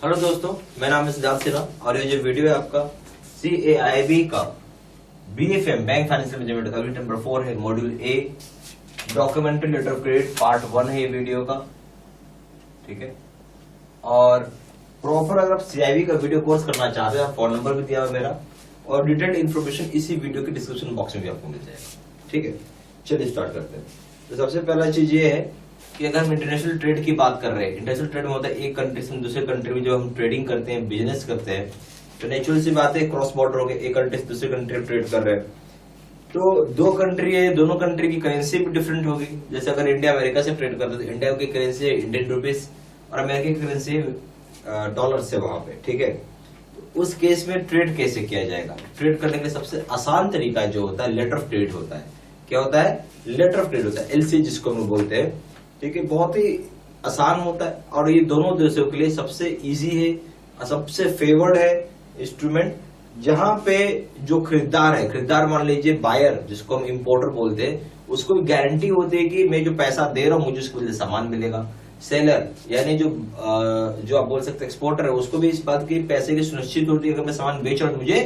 Hello दोस्तों, मेरा नाम है सिद्धार्थ सिन्हा और ये जो वीडियो है आपका CAIB का BFM बैंक फाइनेंशियल मैनेजमेंट का वीडियो नंबर 4 है। Module A documentary letter of credit part 1 है ये वीडियो का, ठीक है। और प्रॉपर अगर आप CIB का वीडियो कोर्स करना चाहते हैं, फोन नंबर भी दिया हुआ मेरा और डिटेल्ड इन्फॉर्मेशन इसी वीडियो के डिस्क्रिप्शन बॉक्स में भी आपको मिल जाएगा, ठीक है। चलिए स्टार्ट करते हैं। तो सबसे पहला चीज ये है कि अगर हम इंटरनेशनल ट्रेड की बात कर रहे हैं, इंटरनेशनल ट्रेड में होता है एक कंट्री से दूसरे कंट्री में जो हम ट्रेडिंग करते हैं, बिजनेस करते हैं, तो नेचुरल सी बात है क्रॉस बॉर्डर हो गया, एक कंट्री से दूसरे कंट्री में ट्रेड कर रहे हैं। तो दो कंट्री है, दोनों कंट्री की करेंसी भी डिफरेंट होगी। जैसे अगर इंडिया अमेरिका से ट्रेड करते हैं तो इंडिया की करेंसी है इंडियन रुपीज और अमेरिका की करेंसी डॉलर से वहां पे, ठीक है। तो उस केस में ट्रेड कैसे किया जाएगा? ट्रेड करने के लिए सबसे आसान तरीका जो होता है लेटर ऑफ ट्रेड होता है। क्या होता है? लेटर ऑफ ट्रेड होता है, LC जिसको हम बोलते हैं, ठीक है। बहुत ही आसान होता है और ये दोनों देशों के लिए सबसे इजी है और सबसे फेवर्ड है इंस्ट्रूमेंट। जहां पे जो खरीदार है, खरीदार मान लीजिए बायर जिसको हम इंपोर्टर बोलते हैं, उसको गारंटी होती है कि मैं जो पैसा दे रहा हूं मुझे उसके बदले सामान मिलेगा। सेलर यानी जो आप बोल सकते हैं एक्सपोर्टर है, उसको भी इस बात की पैसे की सुनिश्चित होती है कि मैं सामान बेच रहा हूं मुझे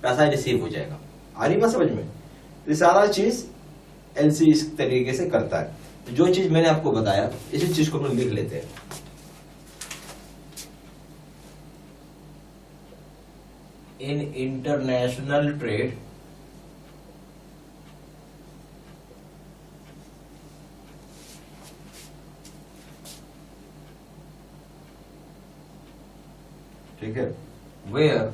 पैसा रिसीव हो जाएगा। आ रही बात समझ में? ये सारा चीज LC इस तरीके से करता है। जो चीज मैंने आपको बताया इसी चीज को हम लिख लेते हैं। इन इंटरनेशनल ट्रेड ठीक है, where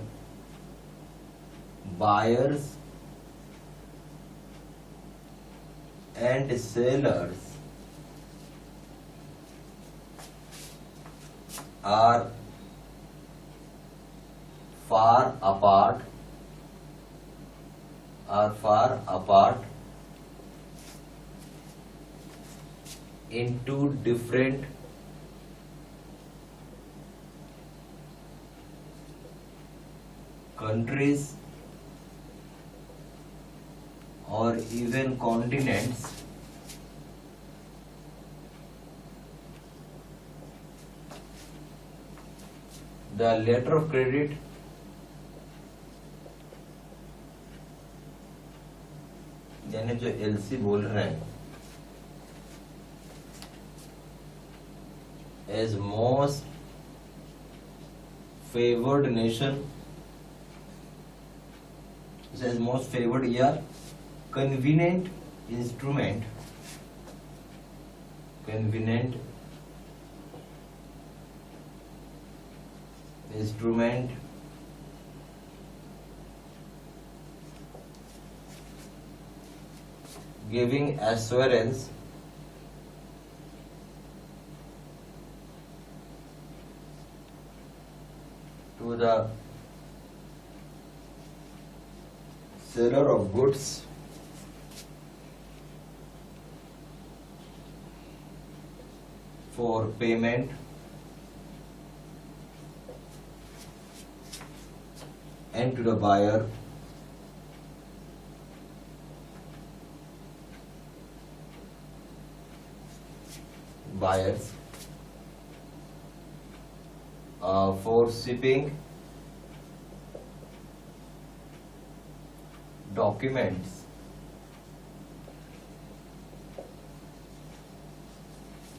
buyers and sellers are far apart in two different countries or even continents, the letter of credit यानी जो LC बोल रहे हैं as most favored nation, as most favored या convenient instrument giving assurance to the seller of goods for payment and to the buyers for shipping documents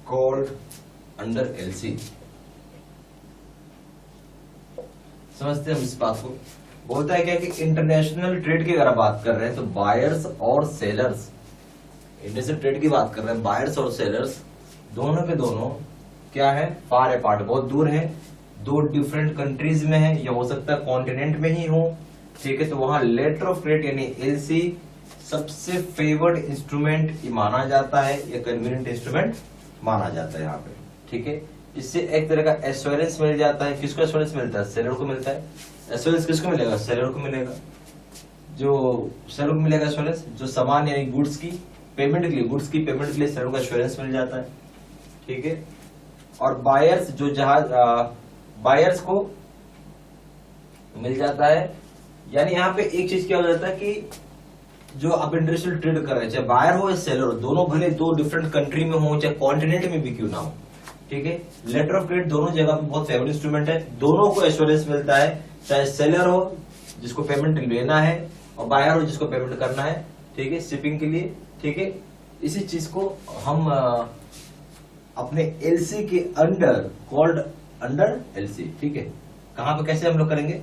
called under LC। समझते हैं हम इस बात को? बोलता है क्या कि इंटरनेशनल ट्रेड की अगर बात कर रहे हैं तो बायर्स और सेलर्स, इंटरनेशनल ट्रेड की बात कर रहे हैं, बायर्स और सेलर्स दोनों के दोनों क्या है? फार अपार्ट, बहुत दूर है, दो डिफरेंट कंट्रीज में है, या हो सकता है कॉन्टिनेंट में ही हो, ठीक है। तो वहां लेटर ऑफ क्रेडिट यानी LC सबसे फेवर्ड इंस्ट्रूमेंट माना जाता है या कन्वीनियंट इंस्ट्रूमेंट माना जाता है यहाँ पे, ठीक है। इससे एक तरह का एश्योरेंस मिल जाता है। किसको एश्योरेंस मिलता है? सेलर को मिलता है। एश्योरेंस किसको मिलेगा? सेलर को मिलेगा। जो सेलर को मिलेगा एश्योरेंस, जो सामान यानी गुड्स की पेमेंट के लिए, सेलर को एश्योरेंस मिल जाता है, ठीक है। और बायर्स जो जहाज बायर्स को मिल जाता है। यानी यहाँ पे एक चीज क्या हो जाता है कि जो आप इंटरनेशनल ट्रेड कर रहे हैं, चाहे बायर हो या सेलर हो, दोनों भले दो डिफरेंट कंट्री में हो, चाहे कॉन्टिनेंट में भी क्यों ना हो, ठीक है। लेटर ऑफ क्रेडिट दोनों जगह पे बहुत फेवरेट इंस्ट्रूमेंट है, दोनों को एश्योरेंस मिलता है, चाहे सेलर हो जिसको पेमेंट लेना है और बायर हो जिसको पेमेंट करना है, ठीक है, शिपिंग के लिए, ठीक है। इसी चीज को हम अपने एलसी के अंडर कॉल्ड अंडर एलसी, ठीक है। कहां पे कैसे हम लोग करेंगे,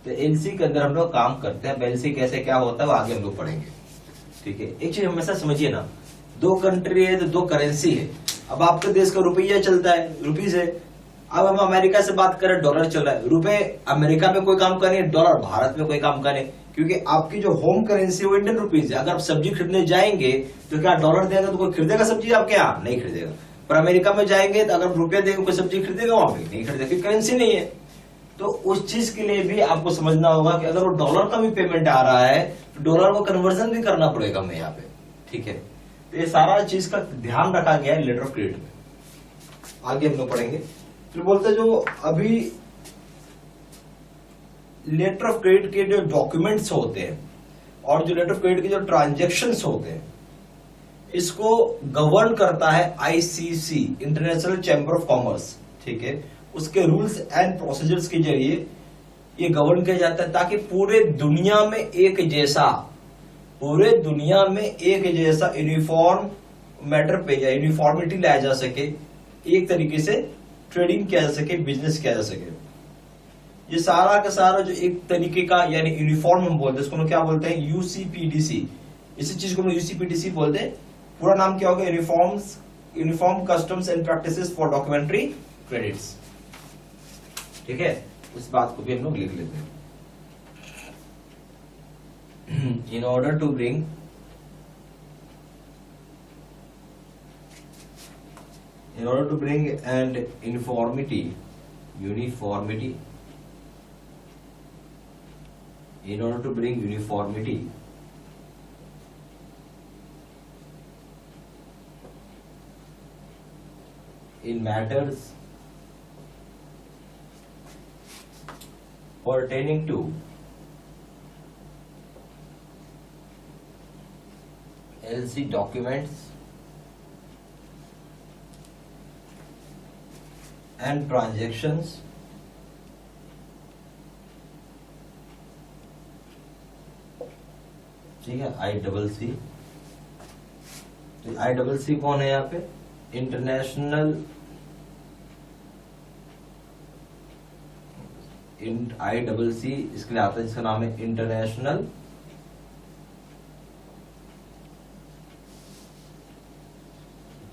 तो एलसी के अंदर हम लोग काम करते हैं। एलसी कैसे क्या होता है वो आगे हम लोग पढ़ेंगे, ठीक है। एक चीज हमेशा समझिए ना, दो कंट्री है तो दो करेंसी है। अब आपके देश का रुपया चलता है, रुपीज है। अब हम अमेरिका से बात करें, डॉलर चल रहा है। रुपए अमेरिका में कोई काम का नहीं, डॉलर भारत में कोई काम का नहीं, क्योंकि आपकी जो होम करेंसी है वो इंडियन रुपीज है। अगर आप सब्जी खरीदने जाएंगे तो क्या डॉलर देगा तो कोई खरीदेगा सब्जी आपके यहाँ? नहीं खरीदेगा। पर अमेरिका में जाएंगे तो अगर रुपया देंगे कोई सब्जी खरीदेगा वहां पे? नहीं खरीदेगा, क्योंकि करेंसी नहीं है। तो उस चीज के लिए भी आपको समझना होगा कि अगर वो डॉलर का भी पेमेंट आ रहा है तो डॉलर को कन्वर्जन भी करना पड़ेगा हमें यहाँ पे, ठीक है। तो ये सारा चीज का ध्यान रखा गया है लेटर ऑफ क्रेडिट में, आगे हम लोग पढ़ेंगे। फिर बोलते जो अभी लेटर ऑफ क्रेडिट के जो डॉक्यूमेंट्स होते हैं और जो लेटर ऑफ क्रेडिट के जो ट्रांजेक्शन्स होते हैं, इसको गवर्न करता है ICC, international chamber of commerce, ठीक है। उसके रूल्स एंड प्रोसीजर्स के जरिए ये गवर्न किया जाता है ताकि पूरे दुनिया में एक जैसा यूनिफॉर्म मैटर पे या यूनिफॉर्मिटी लाया जा सके, एक तरीके से ट्रेडिंग किया जा सके, बिजनेस किया जा सके। ये सारा का सारा जो एक तरीके का यानी यूनिफॉर्म हम बोलते हैं, इसको क्या बोलते हैं? यूसीपीडीसी। इसी चीज को हम यूसीपीडीसी बोलते हैं। पूरा नाम क्या होगा? Uniform customs and practices for documentary credits, ठीक है। उस बात को भी हम लोग लिख लेते हैं। In order to bring and uniformity in matters pertaining to LC documents and transactions ठीक है, ICC। तो ICC कौन है यहाँ पे? इंटरनेशनल ICC इसके लिए आता है जिसका नाम है इंटरनेशनल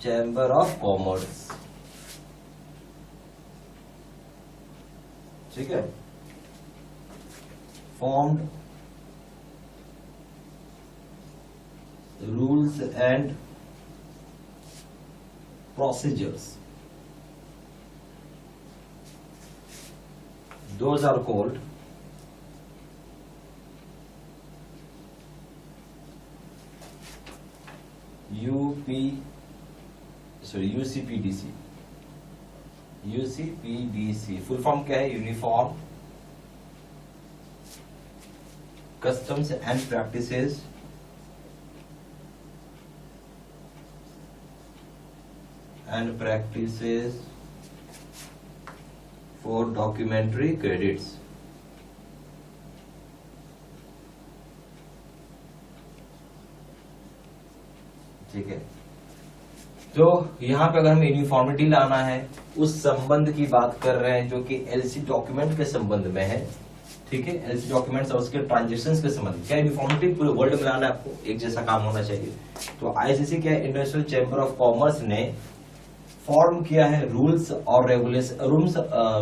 चैम्बर ऑफ कॉमर्स, ठीक है। Formed rules and procedures, those are called UCPDC। Full form क्या है? Uniform customs and practices for documentary credits, ठीक है। तो यहाँ पे अगर हमें यूनिफॉर्मिटी लाना है, उस संबंध की बात कर रहे हैं जो कि एलसी डॉक्यूमेंट के संबंध में है, ठीक है। एलसी डॉक्यूमेंट्स और उसके ट्रांजेक्शंस के संबंध, क्या यूनिफॉर्मिटी पूरे वर्ल्ड में लाना है, आपको एक जैसा काम होना चाहिए। तो आईसीसी क्या है? इंटरनेशनल चैम्बर ऑफ कॉमर्स ने फॉर्म किया है रूल्स और रेगुलेशन,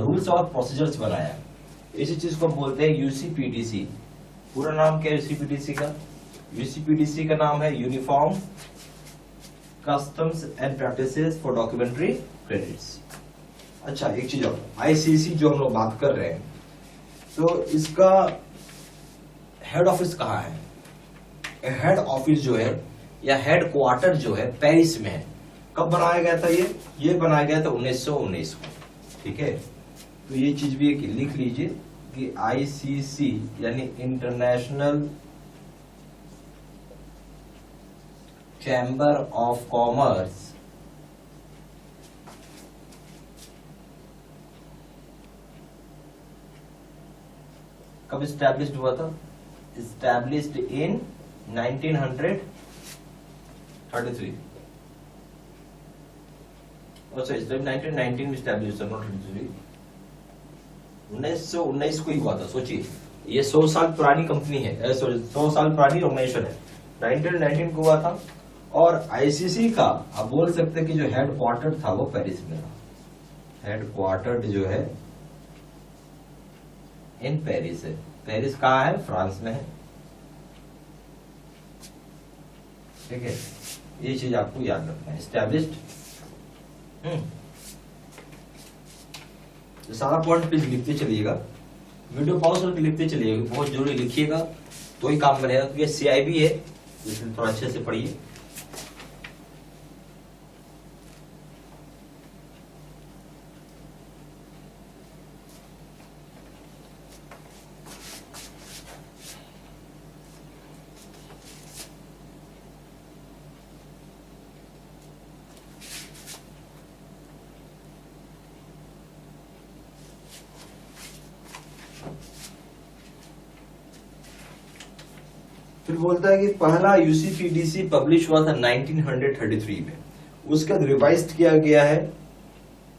रूल्स और प्रोसीजर्स बनाया है। इसी चीज को बोलते हैं यूसीपीडीसी। पूरा नाम क्या है यूसीपीडीसी का? यूसीपीडीसी का नाम है uniform customs and practices for documentary credits. अच्छा, एक चीज और, आईसीसी जो हम लोग बात कर रहे हैं, तो इसका हेड ऑफिस कहाँ है? हेड ऑफिस जो है या हेड क्वार्टर जो है पेरिस में है। कब बनाया गया था? ये बनाया गया था 1919 को, ठीक है। तो ये चीज भी एक लिख लीजिए कि आईसीसी यानी इंटरनेशनल चैम्बर ऑफ कॉमर्स कब स्टैब्लिश्ड हुआ था? स्टैब्लिश्ड इन 1933। अच्छा, 1919 में स्टैब्लिश, नॉट 33, 1919 को ही हुआ था। सोचिए, ये 100 साल पुरानी कंपनी है, सॉरी 100 साल पुरानी ऑर्गेनाइजेशन है। 1919 को हुआ था। और आईसीसी का आप बोल सकते हैं कि जो हेडक्वार्टर था वो पेरिस में था। हेडक्वार्टर जो है इन पेरिस है। पेरिस कहाँ है? फ्रांस में है। ठीक है, ये चीज आपको याद रखना है। एस्टैब्लिश्ड, तो सारा पॉइंट प्लीज लिखते चलिएगा, वीडियो पॉज करके लिखते चलिएगा, बहुत जरूरी लिखिएगा तो ही काम बनेगा, क्योंकि सीआईबी है, इसलिए थोड़ा अच्छे से पढ़िए। फिर बोलता है कि पहला यूसीपीडीसी पब्लिश हुआ था 1933 में, उसके बाद रिवाइज किया गया है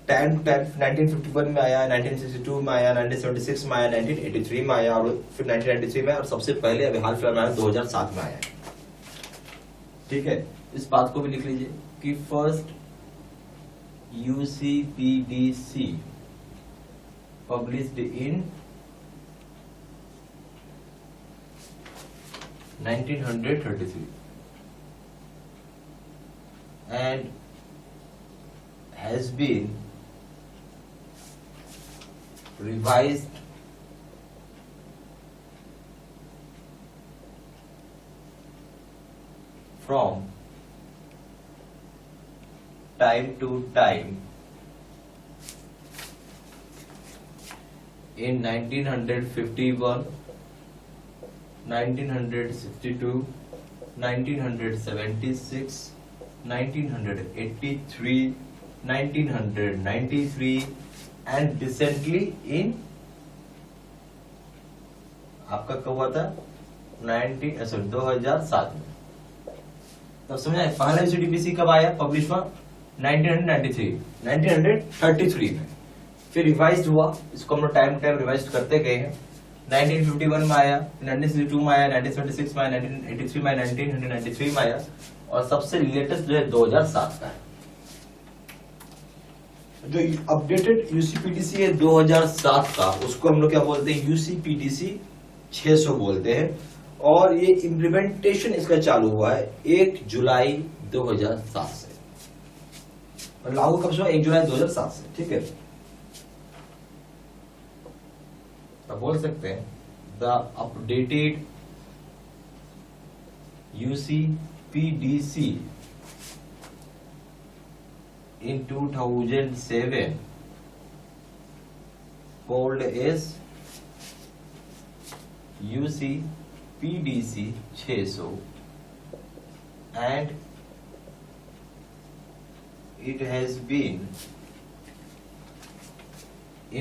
1951 में आया, 1962 में आया, 1976 में आया, 1983 में आया, और फिर 1993 में, और सबसे पहले अभी हाल फिलहाल में आया 2007 में आया। ठीक है, इस बात को भी लिख लीजिए कि first UCPDC published in 1933 and has been revised from time to time in 1951, 1962, 1976, 1983, 1993 and recently in आपका कब हुआ था? 2007 में। तब समझा, पहला यूसीडीपीसी कब आया, पब्लिश हुआ 1933 में। फिर रिवाइज हुआ, इसको हम लोग टाइम रिवाइज करते गए हैं। 1951 में आया, 1962 में आया, 1976 में आया, 1983 में आया, 1993 में आया, और सबसे लेटेस्ट जो है 2007 का है। जो अपडेटेड यूसीपीडीसी है 2007 का, उसको हम लोग क्या बोलते हैं? यूसीपीडीसी 600 बोलते हैं। और ये इम्प्लीमेंटेशन इसका चालू हुआ है 1 जुलाई 2007 से, और लागू कब से हुआ? 1 जुलाई 2007 से। ठीक है, तो बोल सकते हैं the updated यूसीपीडीसी in 2007 called as UCPDC 600 and it has been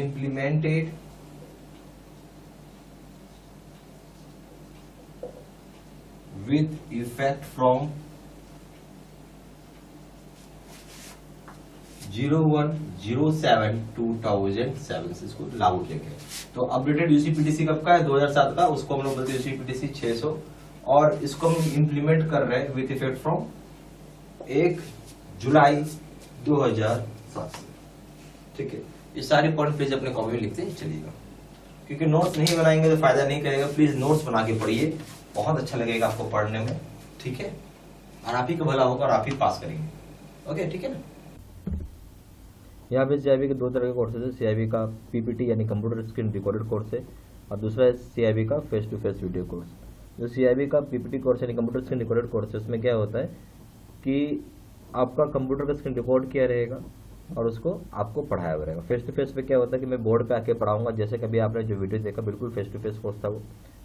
implemented with effect from 01/07/2007 से इसको लागू किया गया। तो अपडेटेड यूसीपीडीसी कब का है? 2007 का, उसको हम लोग बोलते हैं यूसीपीडीसी 600, और इसको हम इंप्लीमेंट कर रहे हैं विथ इफेक्ट फ्रॉम 1 जुलाई 2007 से। ठीक है, ये सारे पॉइंट प्लीज अपने कॉपी में लिखते चलिएगा, क्योंकि नोट्स नहीं बनाएंगे तो फायदा नहीं करेगा। प्लीज नोट्स बना के पढ़िए, बहुत अच्छा लगेगा आपको पढ़ने में। ठीक है, और आप ही का भला होगा और आप ही पास करेंगे। ओके, ठीक है ना। यहाँ पे सीआईबी के दो तरह के कोर्सेज है। सीआईबी का पीपीटी यानी कंप्यूटर स्क्रीन रिकॉर्डेड कोर्स है, और दूसरा है सीआईबी का face to face video course. जो सीआईबी का पीपीटी कोर्स यानी कंप्यूटर स्क्रीन रिकॉर्डेड कोर्स है, उसमें क्या होता है कि आपका कंप्यूटर का स्क्रीन रिकॉर्ड किया रहेगा और उसको आपको पढ़ाया हुआ रहेगा। फेस टू फेस पे क्या होता है कि मैं बोर्ड पे आके पढ़ाऊंगा, जैसे कभी आपने जो वीडियो देखा बिल्कुल फेस टू फेस कोर्स था वो,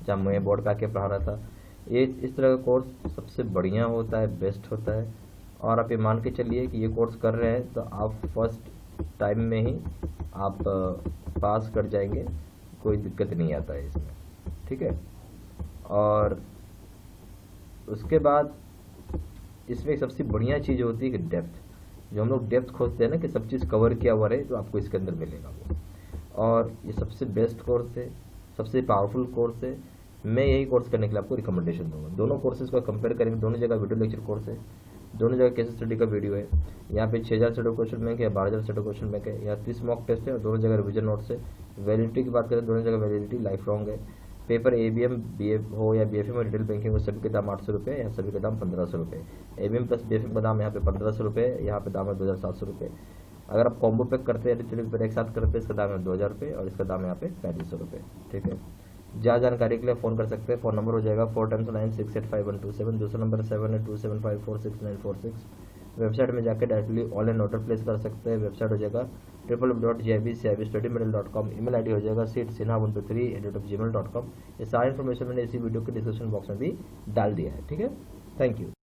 जहाँ मैं बोर्ड पे आके पढ़ा रहा था। ये इस तरह का कोर्स सबसे बढ़िया होता है, बेस्ट होता है। और आप ये मान के चलिए कि ये कोर्स कर रहे हैं तो आप फर्स्ट टाइम में ही आप पास कर जाएंगे, कोई दिक्कत नहीं आता है इसमें। ठीक है। और उसके बाद इसमें एक सबसे बढ़िया चीज़ होती है कि डेप्थ, जो हम लोग डेप्थ खोजते हैं ना कि सब चीज़ कवर किया हुआ रहे, तो आपको इसके अंदर मिलेगा वो। और ये सबसे बेस्ट कोर्स है, सबसे पावरफुल कोर्स है। मैं यही कोर्स करने के लिए आपको रिकमेंडेशन दूंगा। दोनों कोर्सेज को कंपेयर करेंगे, दोनों जगह वीडियो लेक्चर कोर्स है, दोनों जगह केस स्टडी का वीडियो है। यहाँ पे 6000 सेट ऑफ क्वेश्चन बैंक है, 12000 सेट ऑफ क्वेश्चन बैंक है। यहाँ 30 मॉक टेस्ट है और दोनों जगह रिविजन नोट्स है। वैलिडिटी की बात करें, दोनों जगह वैलिडिटी लाइफ लॉन्ग है। पेपर ABM BF हो या BFM हो, रिटेल बैंकिंग हो, सभी के दाम 800 रुपये, यहाँ सभी के दाम 1500 रुपये। ABM प्लस BFM का दाम यहाँ पे 1500 रुपये, यहाँ पे दाम है 2700 रुपये। अगर आप कॉम्बो पैक करते हैं, रिटेल पेपर एक साथ करते हैं, इसका दाम है 2000 रुपये और इसका दाम है यहाँ पे 3500 रुपये। ठीक है। ज़्यादा जानकारी के लिए फ़ोन कर सकते हैं। फ़ोन नंबर हो जाएगा 4 times 9685127, दूसरा नंबर 7827546946। वेबसाइट में जाकर डायरेक्टली ऑनलाइन ऑर्डर प्लेस कर सकते हैं। वेबसाइट हो जाएगा www.gibstudymaterial.com। ईमेल आईडी हो जाएगा seedsinha123@gmail.com। ये सारी इन्फॉर्मेशन मैंने इसी वीडियो के डिस्क्रिप्शन बॉक्स में भी डाल दिया है। ठीक है, थैंक यू।